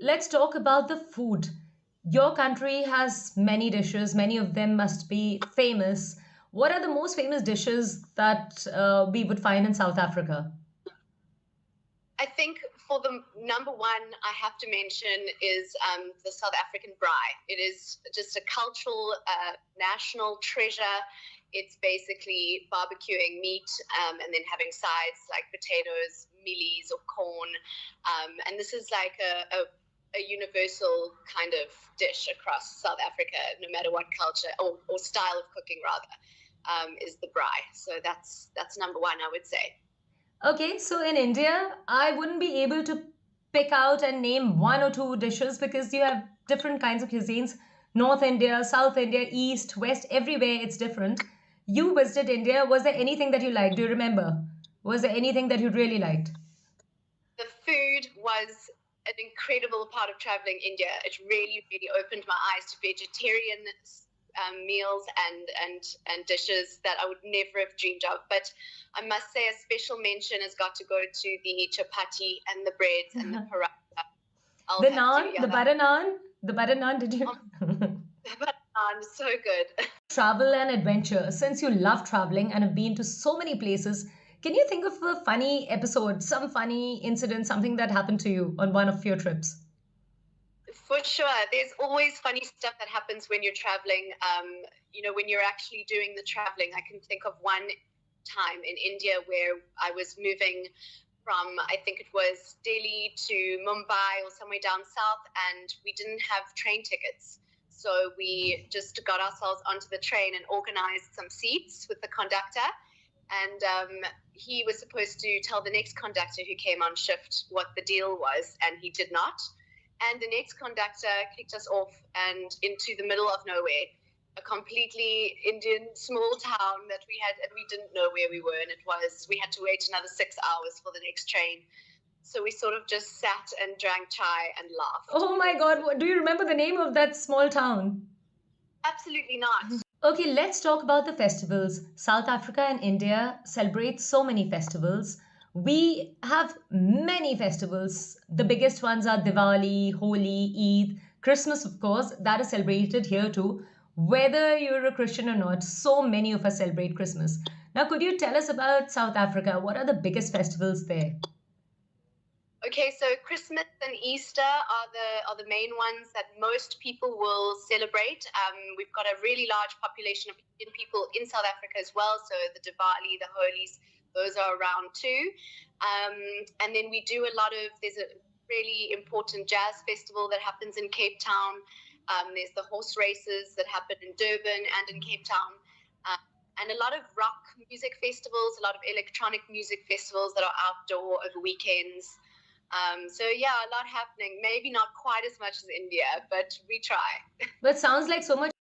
let's talk about the food. Your country has many dishes, many of them must be famous. What are the most famous dishes that we would find in South Africa? I think for the number one, I have to mention is the South African braai. It is just a cultural, national treasure. It's basically barbecuing meat and then having sides like potatoes, mealies, or corn. And this is like a universal kind of dish across South Africa, no matter what culture or style of cooking, rather, is the braai. So that's number one, I would say. Okay, so in India, I wouldn't be able to pick out and name one or two dishes because you have different kinds of cuisines. North India, South India, East, West, everywhere it's different. You visited India. Was there anything that you liked? Do you remember? Was there anything that you really liked? The food was an incredible part of traveling India. It really, really opened my eyes to vegetarian meals and dishes that I would never have dreamed of. But I must say, a special mention has got to go to the chapati and the breads and the paratha. I'll The have to, naan, yeah, the butter naan, did you? but so good. Travel and adventure. Since you love traveling and have been to so many places, can you think of a funny episode, some funny incident, something that happened to you on one of your trips? For sure. There's always funny stuff that happens when you're traveling. When you're actually doing the traveling, I can think of one time in India where I was moving from, I think it was Delhi to Mumbai or somewhere down south, and we didn't have train tickets. So we just got ourselves onto the train and organized some seats with the conductor. And he was supposed to tell the next conductor who came on shift what the deal was, and he did not. And the next conductor kicked us off and into the middle of nowhere, a completely Indian small town that we had, and we didn't know where we were. And we had to wait another 6 hours for the next train. So we sort of just sat and drank chai and laughed. Oh my God, do you remember the name of that small town? Absolutely not. Okay, let's talk about the festivals. South Africa and India celebrate so many festivals. We have many festivals. The biggest ones are Diwali, Holi, Eid, Christmas, of course, that is celebrated here too. Whether you're a Christian or not, so many of us celebrate Christmas. Now, could you tell us about South Africa? What are the biggest festivals there? Okay, so Christmas and Easter are the main ones that most people will celebrate. We've got a really large population of Indian people in South Africa as well. So the Diwali, the Holi's, those are around too. And then we do there's a really important jazz festival that happens in Cape Town. There's the horse races that happen in Durban and in Cape Town. And a lot of rock music festivals, a lot of electronic music festivals that are outdoor over weekends. So yeah, a lot happening. Maybe not quite as much as India, but we try. But sounds like so much